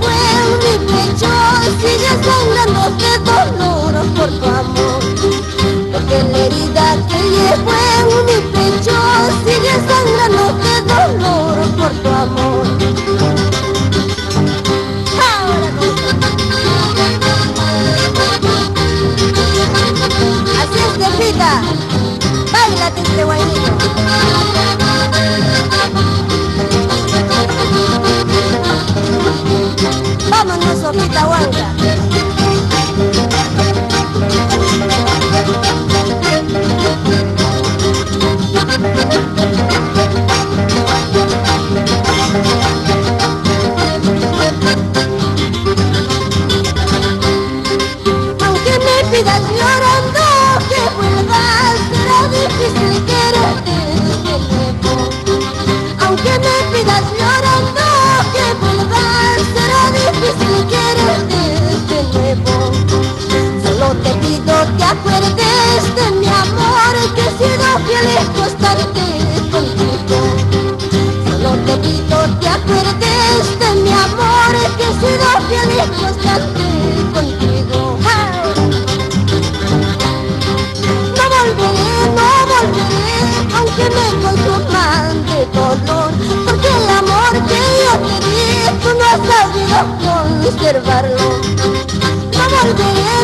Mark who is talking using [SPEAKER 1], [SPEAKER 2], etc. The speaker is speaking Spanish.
[SPEAKER 1] fue en mi pecho sigue sangrando de dolor por tu amor. Porque la herida que llevo en mi pecho sigue sangrando de dolor por tu amor. Ahora así es, Tepita, báilate este guainito. Vámonos, Sopita Huanca. Aunque me pidas llorando que vuelvas, será difícil quererte de nuevo. Aunque me pidas llorando que vuelvas, será difícil quererte de nuevo. Solo te pido que acuerdes de mi amor, que he sido fiel y constante contigo. Solo te pido que acuerdes de mi amor, que he sido fiel y constante contigo. No volveré, aunque me consuman de dolor, porque el amor que yo te di, tú no has sabido conservarlo. No volveré,